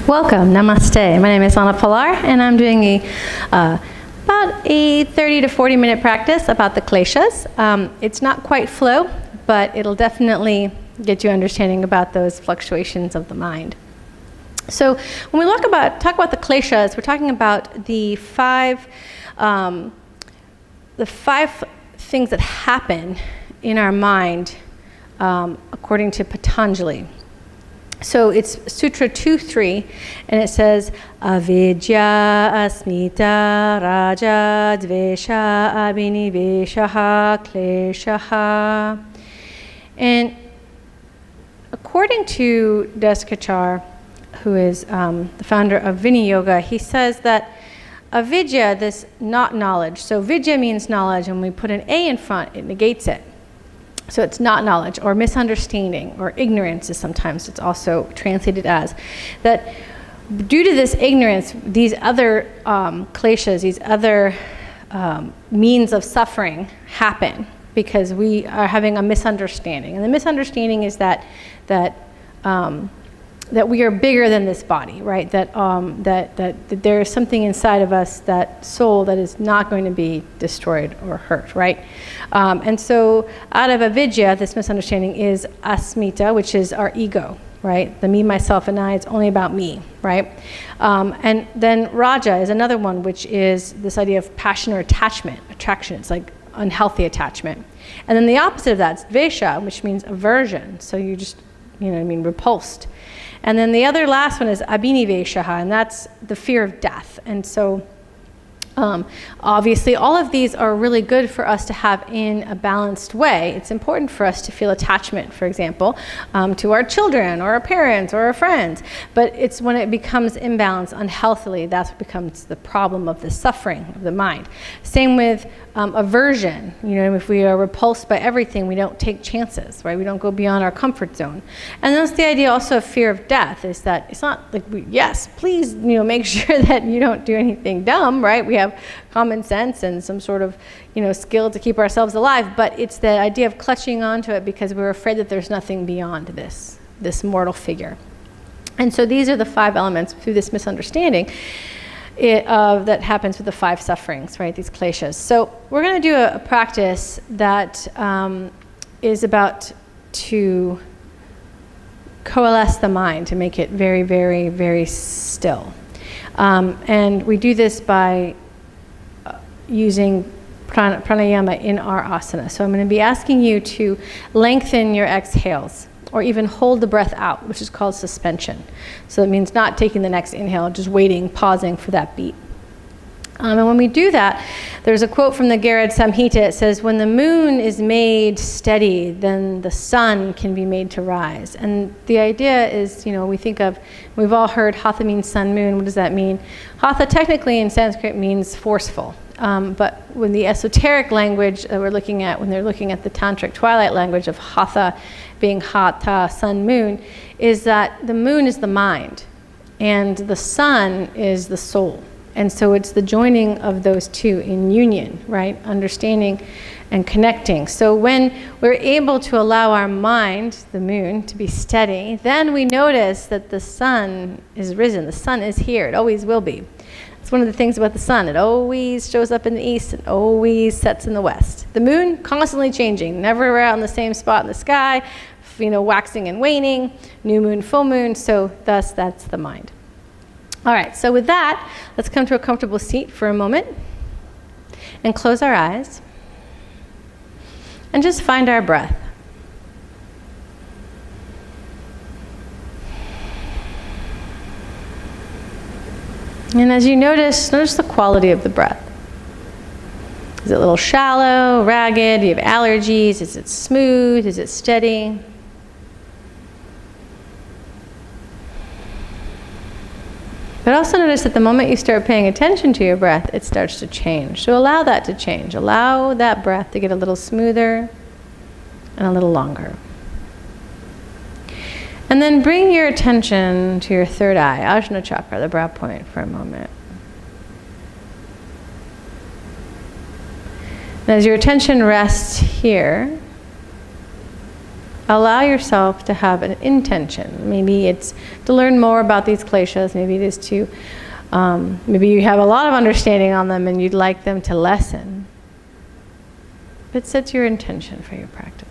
Welcome, namaste. My name is Ana Pilar, and I'm doing about a 30 to 40 minute practice about the Kleshas. It's not quite flow, but it'll definitely get you understanding about those fluctuations of the mind. So when we talk about the Kleshas, we're talking about the five things that happen in our mind according to Patanjali. So it's Sutra 2.3, and it says, Avidya, Asmita, Raja, Dvesha, Abhiniveshaha, Kleshaha. And according to Desikachar, who is the founder of Vinyasa Yoga, he says that avidya, this not knowledge, so vidya means knowledge, and when we put an A in front, it negates it. So it's not knowledge, or misunderstanding, or ignorance is sometimes it's also translated as. That due to this ignorance, these other kleshas, these other means of suffering happen because we are having a misunderstanding. And the misunderstanding is that we are bigger than this body, right? That there is something inside of us, that soul, that is not going to be destroyed or hurt, right? And so out of avidya, this misunderstanding is asmita, which is our ego, right? The me, myself, and I, it's only about me, right? And then raja is another one, which is this idea of passion or attachment, attraction. It's like unhealthy attachment. And then the opposite of that is dvesha, which means aversion. So you just, repulsed. And then the other last one is abhiniveshaha, and that's the fear of death. And so obviously all of these are really good for us to have in a balanced way. It's important for us to feel attachment, for example, to our children or our parents or our friends. But it's when it becomes imbalanced unhealthily, that's what becomes the problem of the suffering of the mind. Same with aversion. If we are repulsed by everything, we don't take chances, right? We don't go beyond our comfort zone. And that's the idea also of fear of death, is that it's not like, yes, please, make sure that you don't do anything dumb, right? We have common sense and some sort of, skill to keep ourselves alive, but it's the idea of clutching onto it because we're afraid that there's nothing beyond this mortal figure. And so these are the 5 elements through this misunderstanding that happens with the 5 sufferings, right? These kleshas. So we're going to do a practice that is about to coalesce the mind, to make it very, very, very still. And we do this by using pranayama in our asana. So I'm going to be asking you to lengthen your exhales, or even hold the breath out, which is called suspension. So it means not taking the next inhale, just waiting, pausing for that beat. And when we do that, there's a quote from the Garad Samhita. It says, when the moon is made steady, then the sun can be made to rise. And the idea is, we've all heard Hatha means sun, moon. What does that mean? Hatha technically in Sanskrit means forceful. But when the esoteric language that we're looking at, when they're looking at the tantric twilight language of Hatha being Hatha, sun, moon, is that the moon is the mind and the sun is the soul. And so it's the joining of those two in union, right? Understanding and connecting. So when we're able to allow our mind, the moon, to be steady, then we notice that the sun is risen. The sun is here. It always will be. It's one of the things about the sun. It always shows up in the east and always sets in the west. The moon, constantly changing, never around the same spot in the sky, waxing and waning, new moon, full moon. So thus, that's the mind. All right, so with that, let's come to a comfortable seat for a moment and close our eyes and just find our breath. And as you notice the quality of the breath. Is it a little shallow, ragged? Do you have allergies? Is it smooth? Is it steady? But also notice that the moment you start paying attention to your breath, it starts to change. So allow that to change. Allow that breath to get a little smoother and a little longer. And then bring your attention to your third eye, Ajna chakra, the brow point, for a moment. And as your attention rests here, allow yourself to have an intention. Maybe it's to learn more about these kleshas. Maybe it is to, maybe you have a lot of understanding on them and you'd like them to lessen. But set your intention for your practice.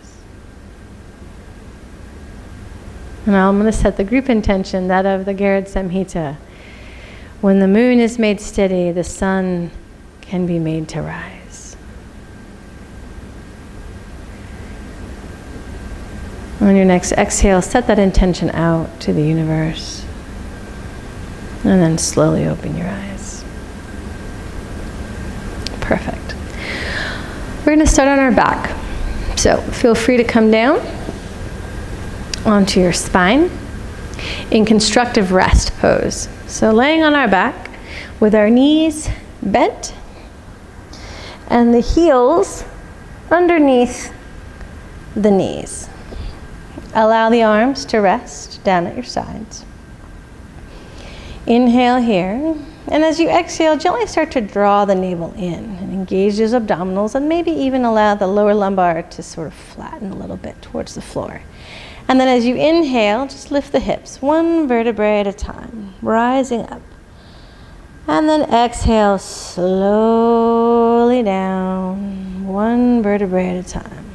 And now I'm going to set the group intention, that of the Garad Samhita. When the moon is made steady, the sun can be made to rise. On your next exhale, set that intention out to the universe. And then slowly open your eyes. Perfect. We're going to start on our back. So feel free to come down onto your spine in constructive rest pose. So laying on our back with our knees bent and the heels underneath the knees. Allow the arms to rest down at your sides. Inhale here, and as you exhale, gently start to draw the navel in and engage those abdominals, and maybe even allow the lower lumbar to sort of flatten a little bit towards the floor. And then as you inhale, just lift the hips, one vertebrae at a time, rising up. And then exhale slowly down, one vertebrae at a time.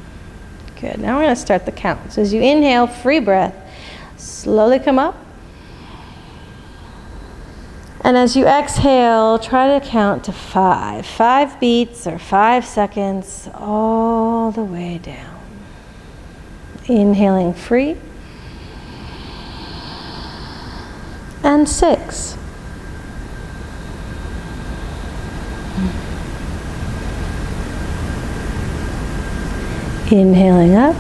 Good. Now we're going to start the count. So as you inhale, free breath, slowly come up. And as you exhale, try to count to 5. 5 beats or 5 seconds all the way down. Inhaling free. And 6. Inhaling up.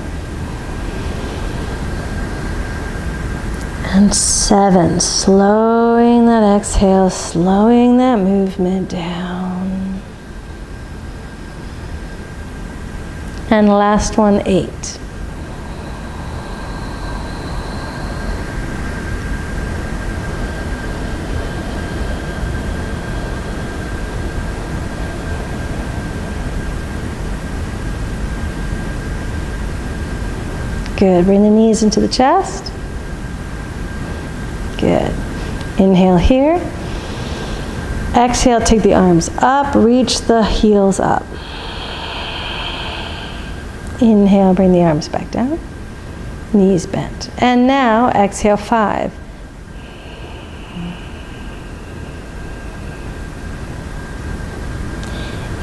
And 7. Slowing that exhale, slowing that movement down. And last one, 8. Good. Bring the knees into the chest. Good. Inhale here. Exhale, take the arms up, reach the heels up. Inhale, bring the arms back down. Knees bent. And now exhale 5.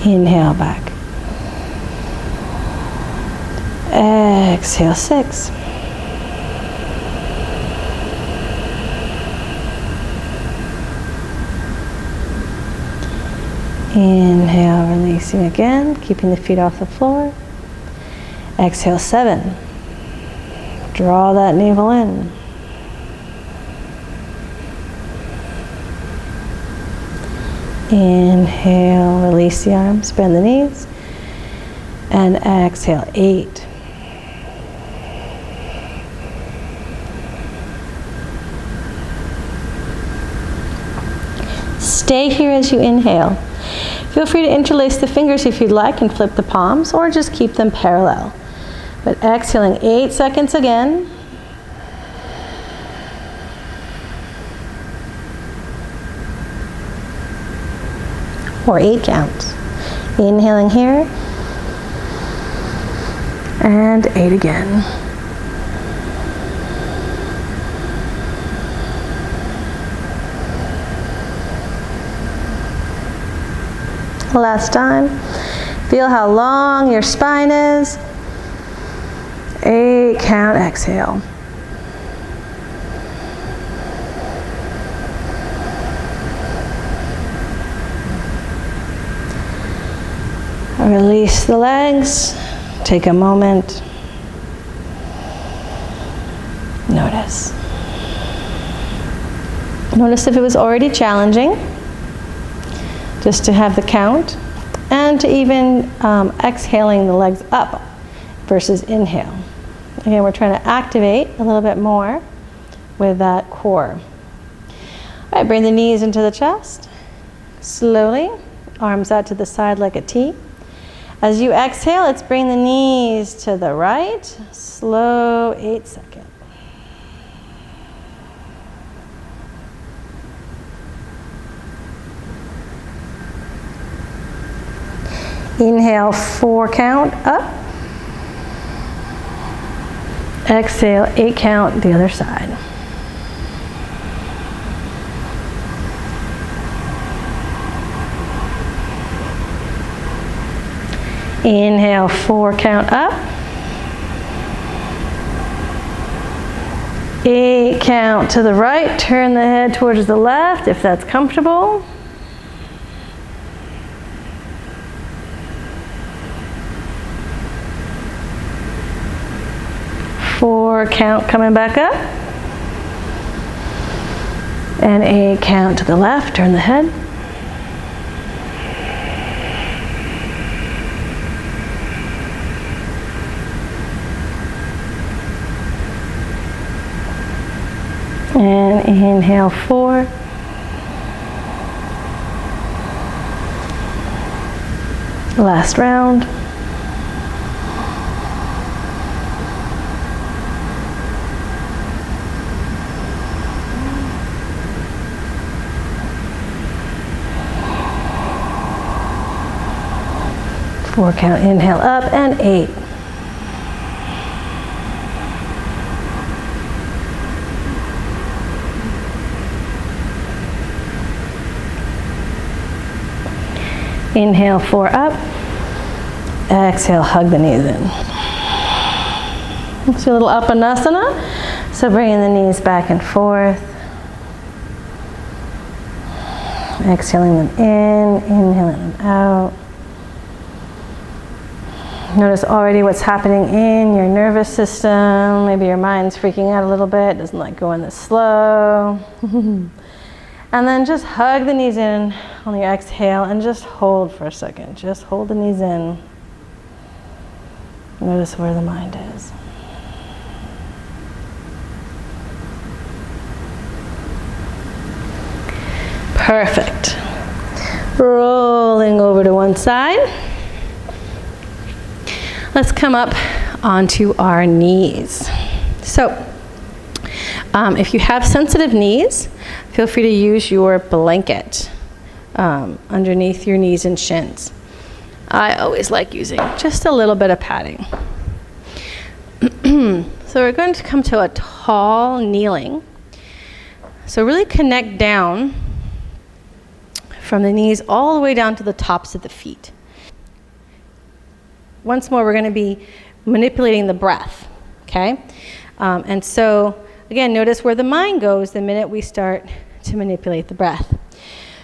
Inhale back. Exhale 6. Inhale, releasing again, keeping the feet off the floor. Exhale 7. Draw that navel in. Inhale, release the arms, bend the knees. And exhale 8. Stay here as you inhale. Feel free to interlace the fingers if you'd like and flip the palms, or just keep them parallel. But exhaling 8 seconds again. Or 8 counts. Inhaling here. And 8 again. Last time. Feel how long your spine is. 8 count, exhale. Release the legs. Take a moment. Notice. Notice if it was already challenging, just to have the count, and to even exhaling the legs up versus inhale. Again, we're trying to activate a little bit more with that core. All right, bring the knees into the chest. Slowly, arms out to the side like a T. As you exhale, let's bring the knees to the right. Slow 8 seconds. Inhale, 4 count up. Exhale, 8 count the other side. Inhale, 4 count up. 8 count to the right. Turn the head towards the left if that's comfortable. 4 count coming back up. And 8 count to the left. Turn the head. And inhale, 4. Last round. Four count, inhale up, and 8. Inhale, 4 up. Exhale, hug the knees in. Let's do a little Uppanasana. So bringing the knees back and forth. Exhaling them in, inhaling them out. Notice already what's happening in your nervous system. Maybe your mind's freaking out a little bit, doesn't like going this slow. And then just hug the knees in on your exhale and just hold for a second. Just hold the knees in. Notice where the mind is. Perfect. Rolling over to one side. Let's come up onto our knees. So, if you have sensitive knees, feel free to use your blanket underneath your knees and shins. I always like using just a little bit of padding. So we're going to come to a tall kneeling. So really connect down from the knees all the way down to the tops of the feet. Once more, we're going to be manipulating the breath, okay? And so, again, notice where the mind goes the minute we start to manipulate the breath.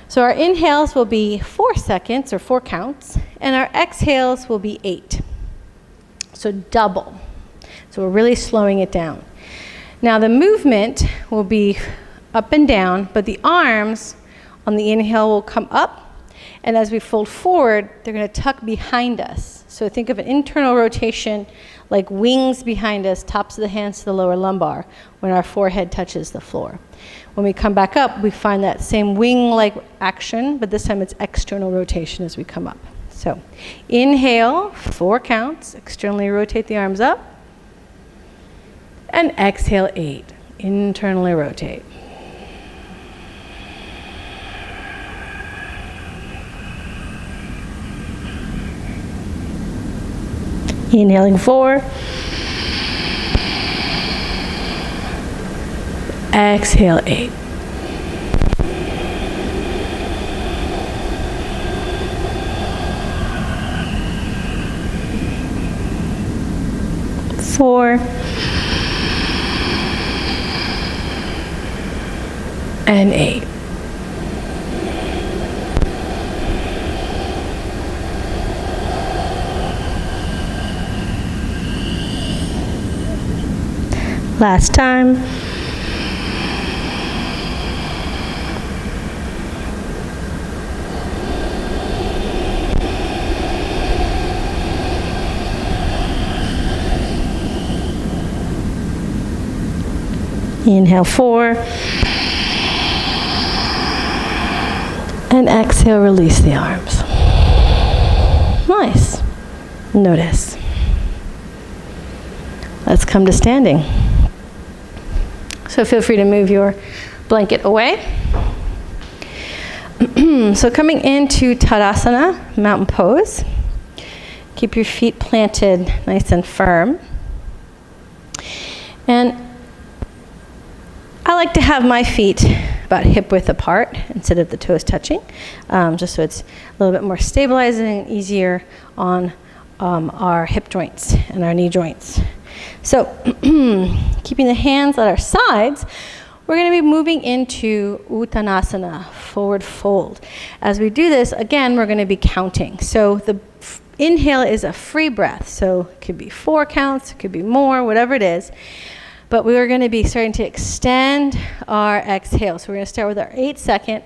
So our inhales will be 4 seconds, or 4 counts, and our exhales will be 8. So double. So we're really slowing it down. Now the movement will be up and down, but the arms on the inhale will come up, and as we fold forward, they're going to tuck behind us. So think of an internal rotation like wings behind us, tops of the hands to the lower lumbar when our forehead touches the floor. When we come back up, we find that same wing-like action, but this time it's external rotation as we come up. So inhale, 4 counts, externally rotate the arms up, and exhale, 8, internally rotate. Inhaling 4. Exhale 8. Four. And 8. Last time. Inhale 4. And exhale, release the arms. Nice. Notice. Let's come to standing. So feel free to move your blanket away. So coming into Tadasana, mountain pose. Keep your feet planted nice and firm. And I like to have my feet about hip width apart instead of the toes touching, just so it's a little bit more stabilizing and easier on our hip joints and our knee joints. So keeping the hands at our sides, we're going to be moving into Uttanasana, forward fold. As we do this, again, we're going to be counting. So the inhale is a free breath. So it could be 4 counts, it could be more, whatever it is. But we are going to be starting to extend our exhale. So we're going to start with our 8-second.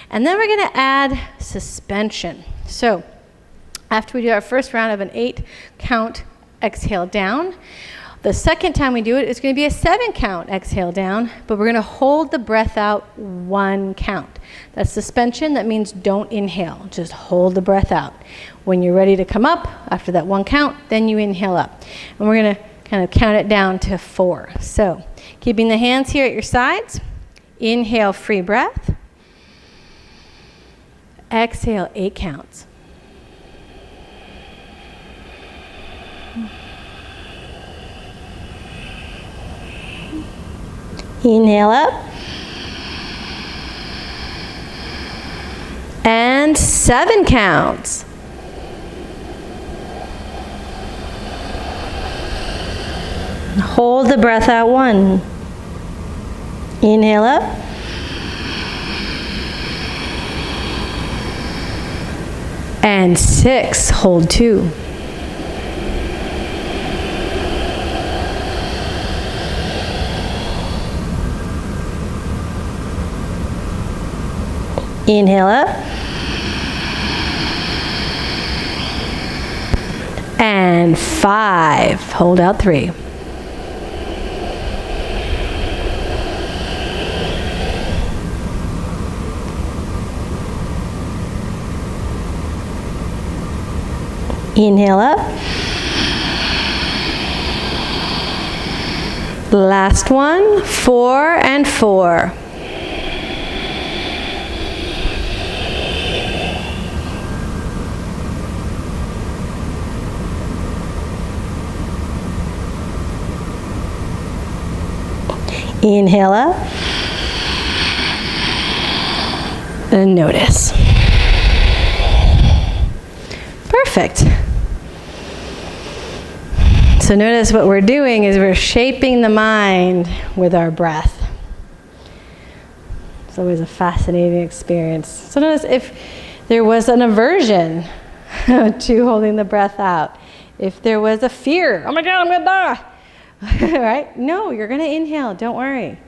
And then we're going to add suspension. So after we do our first round of an 8-count exhale down, the second time we do it, it's going to be a 7-count exhale down, but we're going to hold the breath out 1 count. That's suspension. That means don't inhale. Just hold the breath out. When you're ready to come up, after that 1 count, then you inhale up. And we're going to kind of count it down to 4. So keeping the hands here at your sides. Inhale, free breath. Exhale, 8 counts. Inhale up. And 7 counts. Hold the breath out 1. Inhale up. And 6. Hold 2. Inhale up. And 5. Hold out 3. Inhale up. Last one. 4 and 4. Inhale up. And notice. Perfect. So notice what we're doing is we're shaping the mind with our breath. It's always a fascinating experience. So notice if there was an aversion to holding the breath out, if there was a fear, oh my God, I'm gonna die. Right? No, you're going to inhale. Don't worry.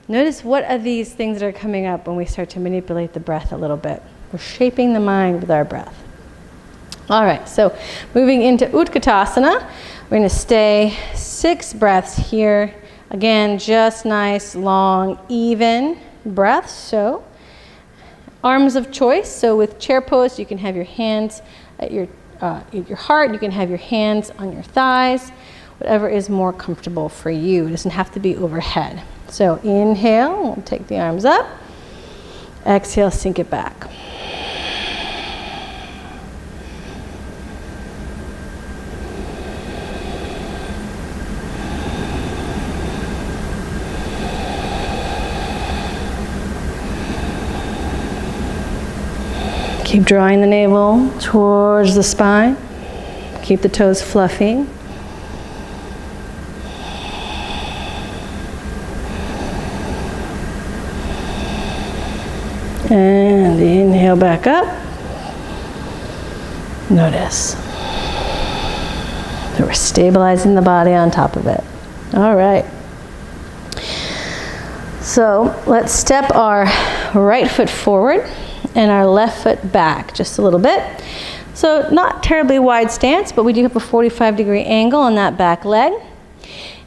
Notice what are these things that are coming up when we start to manipulate the breath a little bit. We're shaping the mind with our breath. All right, so moving into Utkatasana, we're going to stay 6 breaths here. Again, just nice, long, even breaths. So arms of choice. So with chair pose, you can have your hands at your heart. You can have your hands on your thighs. Whatever is more comfortable for you. It doesn't have to be overhead. So inhale, we'll take the arms up. Exhale, sink it back. Keep drawing the navel towards the spine. Keep the toes fluffy. And inhale back up. Notice. So we're stabilizing the body on top of it. All right. So let's step our right foot forward and our left foot back just a little bit. So not terribly wide stance, but we do have a 45-degree angle on that back leg.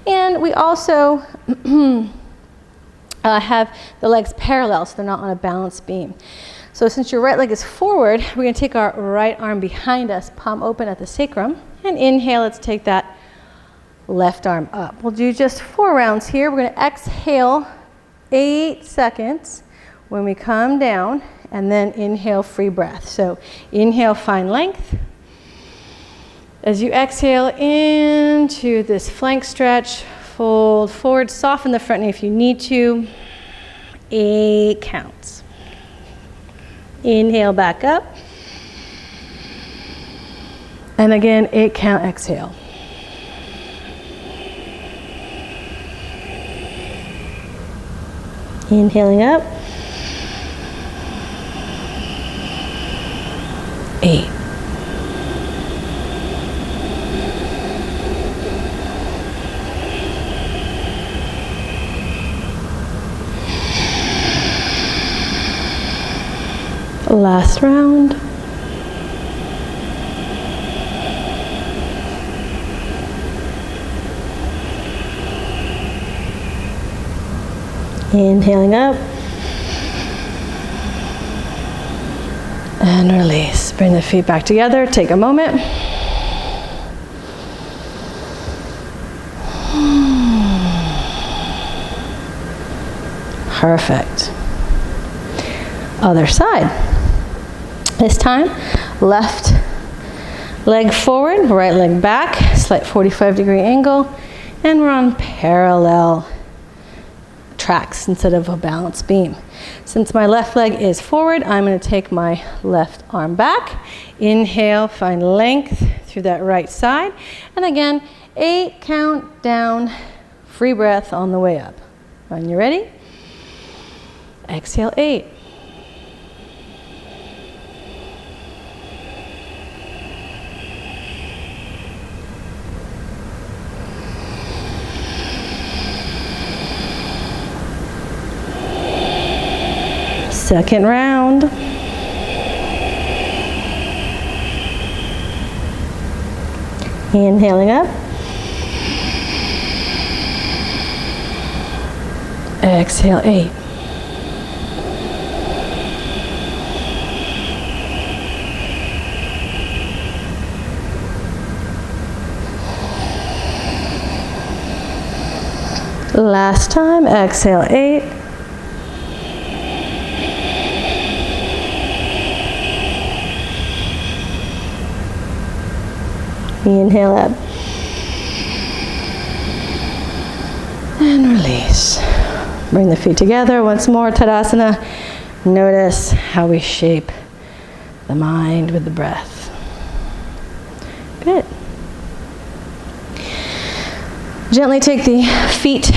And we also have the legs parallel, so they're not on a balanced beam. So since your right leg is forward, we're going to take our right arm behind us, palm open at the sacrum, And inhale, let's take that left arm up. We'll do just 4 rounds here. We're going to exhale 8 seconds when we come down, and then inhale, free breath. So inhale, find length. As you exhale into this flank stretch, fold forward, soften the front knee if you need to. 8 counts. Inhale, back up. And again, 8 count exhale. Inhaling up. 8. Last round. Inhaling up. And release. Bring the feet back together. Take a moment. Perfect. Other side. This time, left leg forward, right leg back, slight 45-degree angle, and we're on parallel tracks instead of a balanced beam. Since my left leg is forward, I'm going to take my left arm back. Inhale, find length through that right side. And again, 8 count down, free breath on the way up. When you're ready, exhale 8. Second round. Inhaling up. Exhale 8. Last time, exhale 8. Inhale up. And release. Bring the feet together once more, Tadasana. Notice how we shape the mind with the breath. Good. Gently take the feet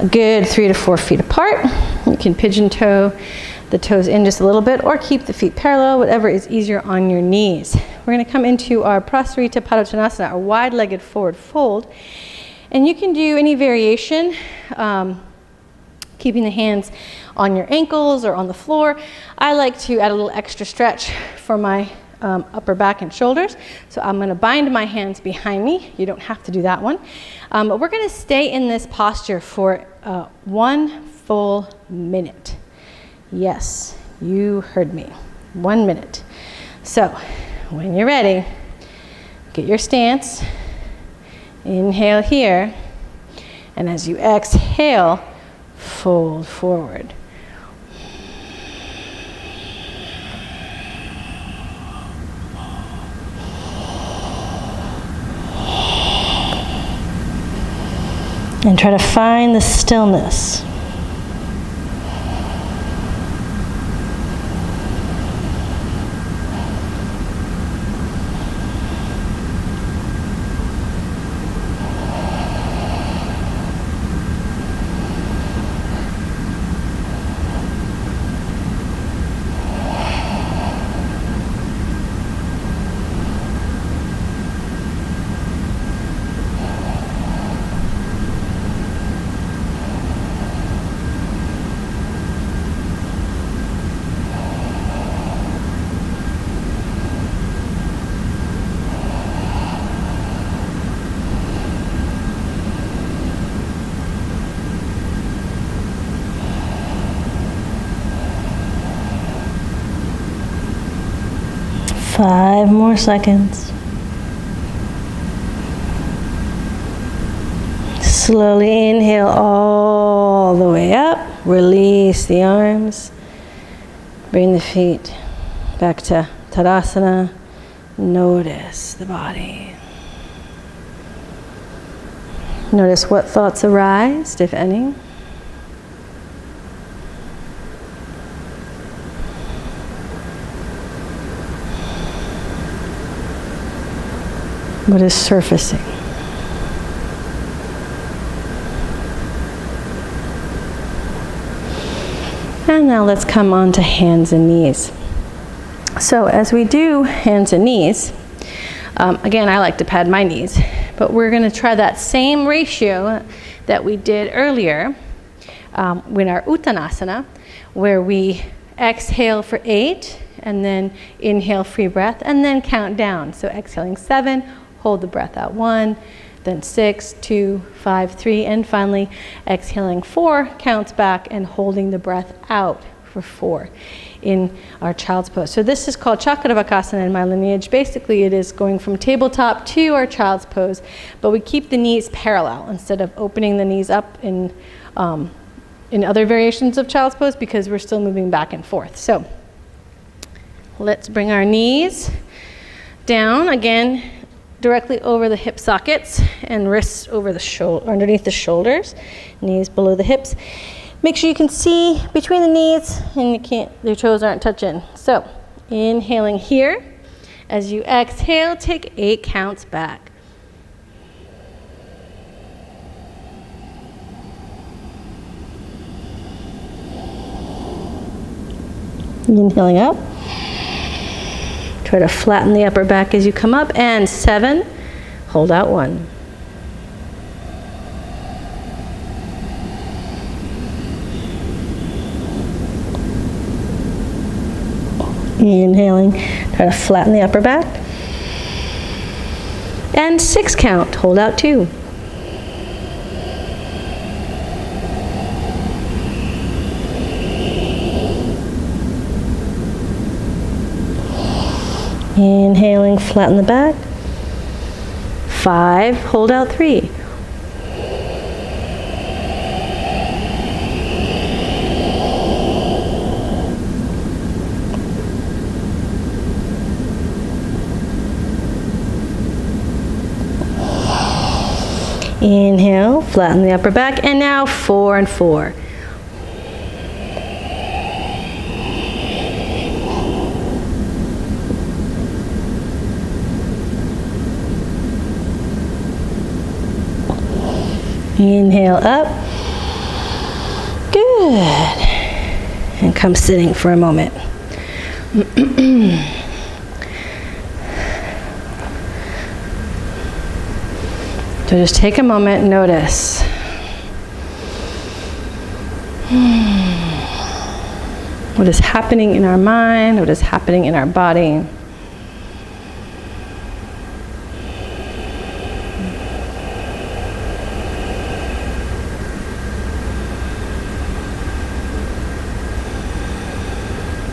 a good 3 to 4 feet apart. You can pigeon toe the toes in just a little bit or keep the feet parallel, whatever is easier on your knees. We're going to come into our Prasarita Padottanasana, our wide-legged forward fold. And you can do any variation, keeping the hands on your ankles or on the floor. I like to add a little extra stretch for my upper back and shoulders. So I'm going to bind my hands behind me. You don't have to do that one. But we're going to stay in this posture for 1 full minute. Yes, you heard me. 1 minute. So when you're ready, get your stance. Inhale here. And as you exhale, fold forward. And try to find the stillness. Five more seconds. Slowly inhale all the way up. Release the arms. Bring the feet back to Tadasana. Notice the body. Notice what thoughts arise, if any. What is surfacing? And now let's come on to hands and knees. So as we do hands and knees, again, I like to pad my knees, but we're going to try that same ratio that we did earlier in our Uttanasana, where we exhale for 8, and then inhale free breath, and then count down. So exhaling 7, hold the breath out 1, then 6, 2, 5, 3, and finally exhaling 4, counts back and holding the breath out for 4 in our child's pose. So this is called Chakravakasana in my lineage. Basically, it is going from tabletop to our child's pose, but we keep the knees parallel instead of opening the knees up in other variations of child's pose, because we're still moving back and forth. So let's bring our knees down again, directly over the hip sockets, and wrists over the shoulder, underneath the shoulders, knees below the hips. Make sure you can see between the knees and your toes aren't touching. So inhaling here. As you exhale, take 8 counts back. Inhaling up. Try to flatten the upper back as you come up. And 7, hold out 1. Inhaling, try to flatten the upper back. And 6 count, hold out 2. Inhaling, flatten the back. 5, hold out 3. Inhale, flatten the upper back, and now 4 and 4. Inhale up. Good. And come sitting for a moment. So just take a moment and notice. What is happening in our mind? What is happening in our body?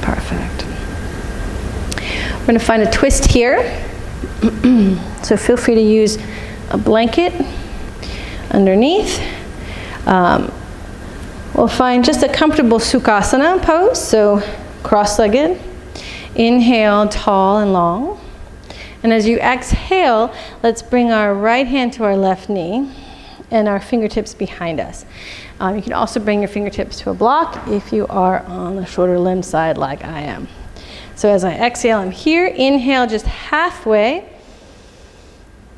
Perfect. We're going to find a twist here. So feel free to use a blanket underneath. We'll find just a comfortable Sukhasana pose, so cross-legged. Inhale, tall and long. And as you exhale, let's bring our right hand to our left knee and our fingertips behind us. You can also bring your fingertips to a block if you are on the shorter limb side like I am. So as I exhale, I'm here. Inhale just halfway,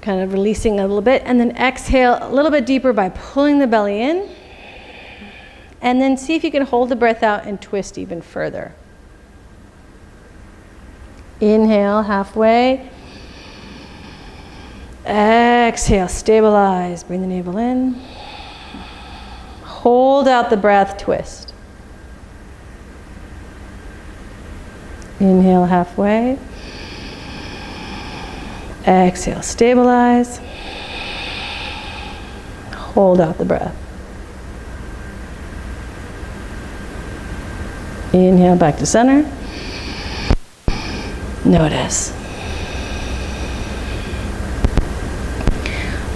kind of releasing a little bit, and then exhale a little bit deeper by pulling the belly in, and then see if you can hold the breath out and twist even further. Inhale halfway, exhale, stabilize, bring the navel in, hold out the breath, twist. Inhale halfway. Exhale, stabilize. Hold out the breath. Inhale back to center. Notice.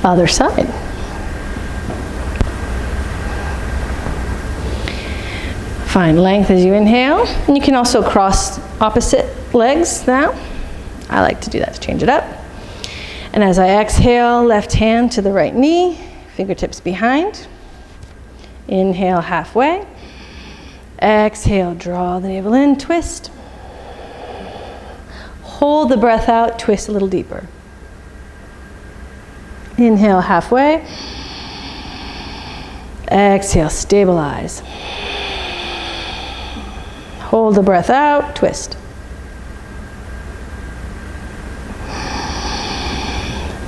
Other side. Find length as you inhale. And you can also cross opposite legs now. I like to do that to change it up. And as I exhale, left hand to the right knee, fingertips behind. Inhale halfway. Exhale, draw the navel in, twist. Hold the breath out, twist a little deeper. Inhale halfway. Exhale, stabilize. Hold the breath out, twist.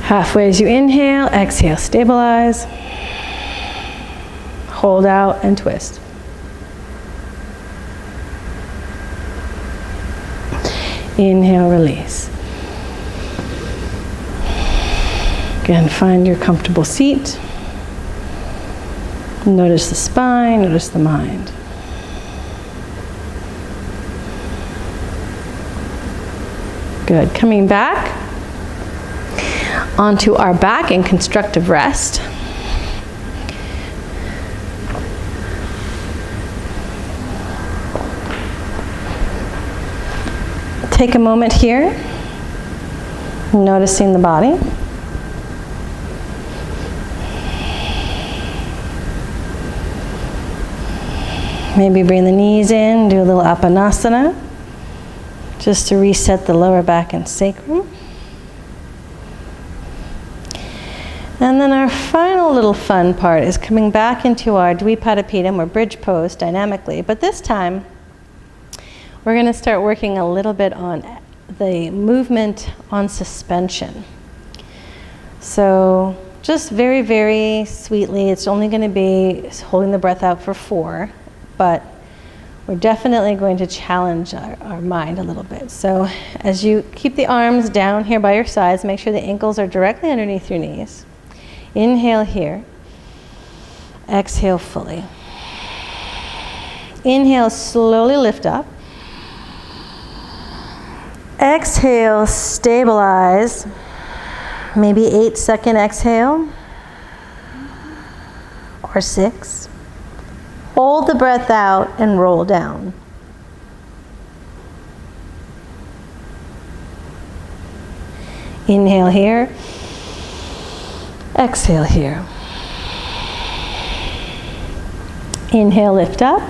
Halfway as you inhale, exhale, stabilize. Hold out and twist. Inhale, release. Again, find your comfortable seat. Notice the spine, notice the mind. Good. Coming back onto our back in constructive rest. Take a moment here, noticing the body. Maybe bring the knees in, do a little apanasana, just to reset the lower back and sacrum. And then our final little fun part is coming back into our Dvipadipedam, or bridge pose, dynamically. But this time, we're going to start working a little bit on the movement on suspension. So just very, very sweetly, it's only going to be holding the breath out for 4, but we're definitely going to challenge our mind a little bit. So as you keep the arms down here by your sides, make sure the ankles are directly underneath your knees. Inhale here. Exhale fully. Inhale, slowly lift up. Exhale, stabilize. Maybe 8-second exhale. Or 6. Hold the breath out and roll down. Inhale here. Exhale here. Inhale, lift up.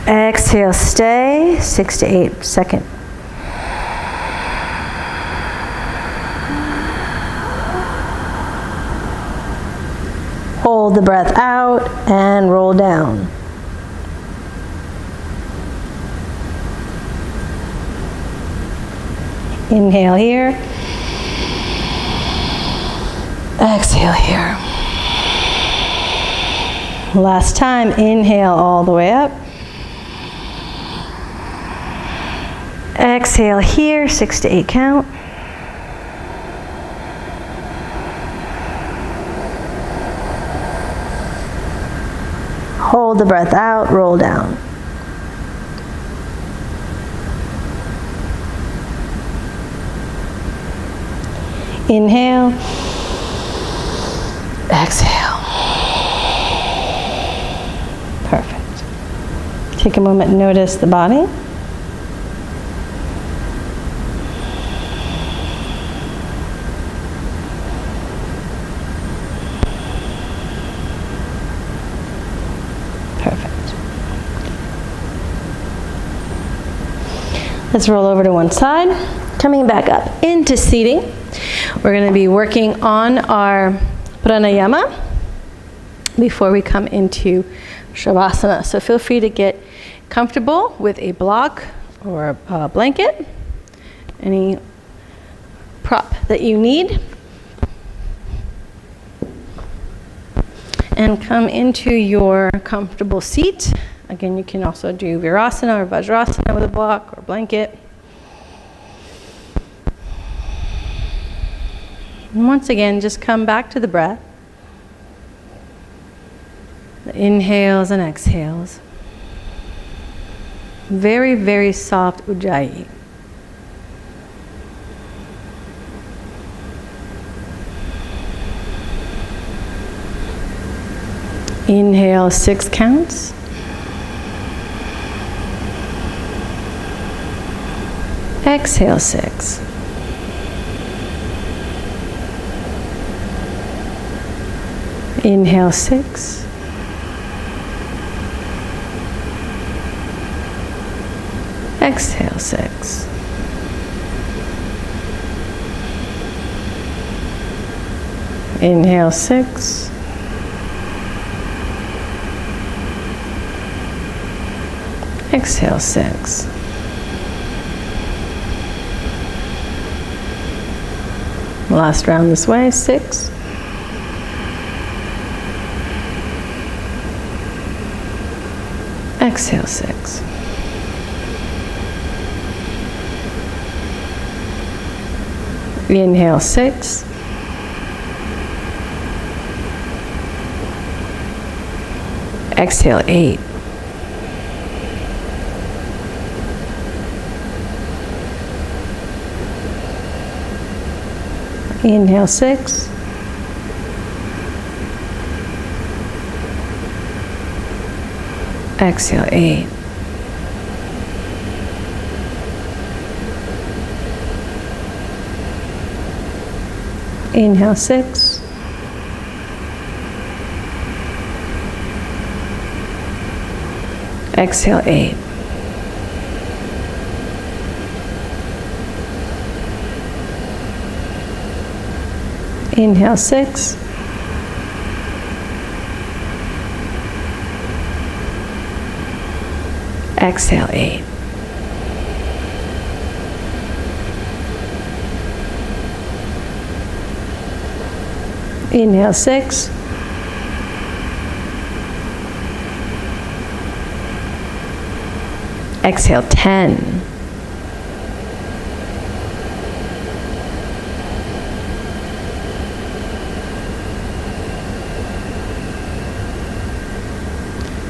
Exhale, stay, 6 to 8 seconds. Hold the breath out and roll down. Inhale here. Exhale here. Last time, inhale all the way up. Exhale here, 6 to 8 count. Hold the breath out, roll down. Inhale. Exhale. Perfect. Take a moment and notice the body. Let's roll over to one side. Coming back up into seating. We're going to be working on our pranayama before we come into shavasana. So feel free to get comfortable with a block or a blanket, any prop that you need. And come into your comfortable seat. Again, you can also do virasana or vajrasana with a block or blanket. And once again, just come back to the breath. The inhales and exhales. Very, very soft ujjayi. Inhale, 6 counts. Exhale, 6. Inhale, 6. Exhale, 6. Inhale, 6. Exhale, 6. Last round this way, 6. Exhale, 6. Inhale, 6. Exhale, 8. Inhale, 6. Exhale, 8. Inhale, 6. Exhale, 8. Inhale, 6. Exhale, 8. Inhale, 6. Exhale, 10.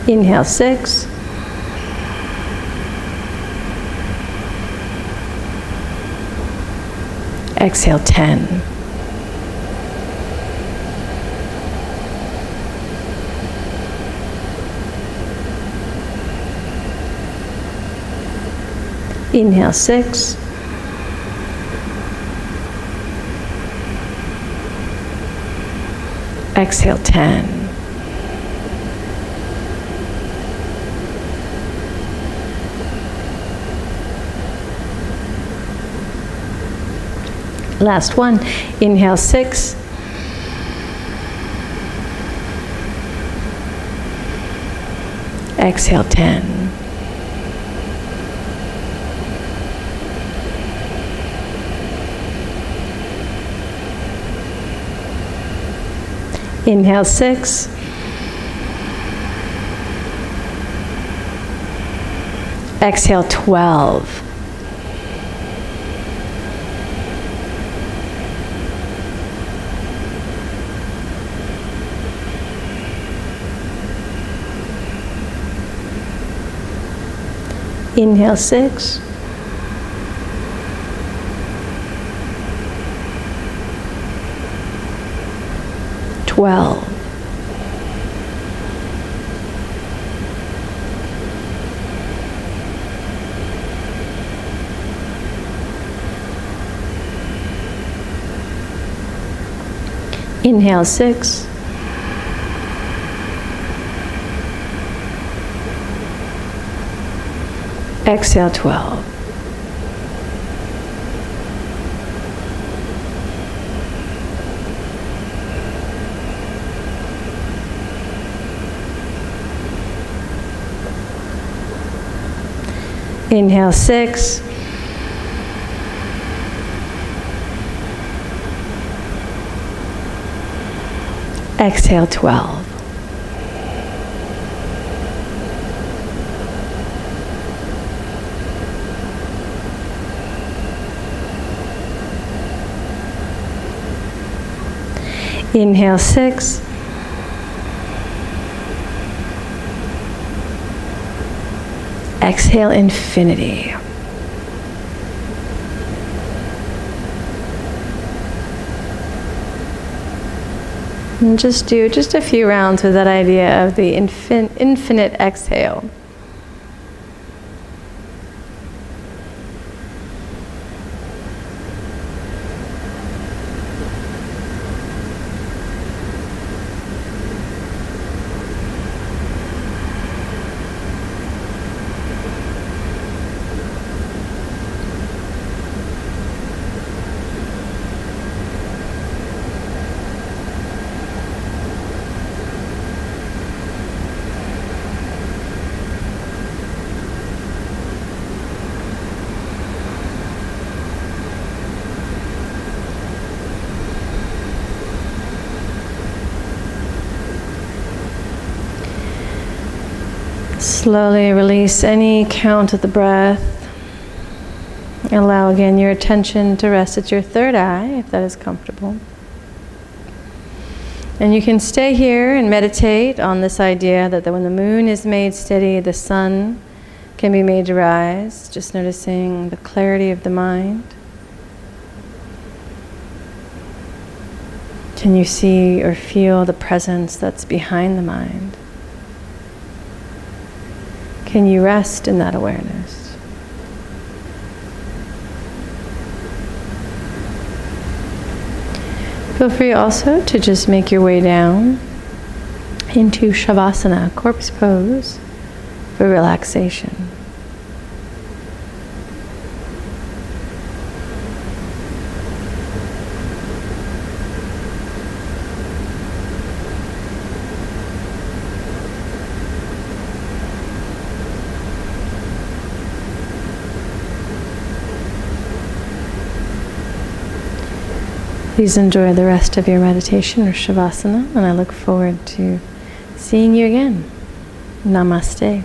Inhale, 6. Exhale, 10. Inhale, 6. Exhale, 10. Last one. Inhale, 6. Exhale, 10. Inhale, 6. Exhale, 12. Inhale, 6. Twelve. Inhale, 6. Exhale, 12. Inhale, 6. Exhale, 12. Inhale, 6. Exhale, infinity. And just do just a few rounds with that idea of the infinite exhale. Slowly release any count of the breath. Allow again your attention to rest at your third eye, if that is comfortable. And you can stay here and meditate on this idea that when the moon is made steady, the sun can be made to rise. Just noticing the clarity of the mind. Can you see or feel the presence that's behind the mind? Can you rest in that awareness? Feel free also to just make your way down into Shavasana, corpse pose, for relaxation. Please enjoy the rest of your meditation or Shavasana, and I look forward to seeing you again. Namaste.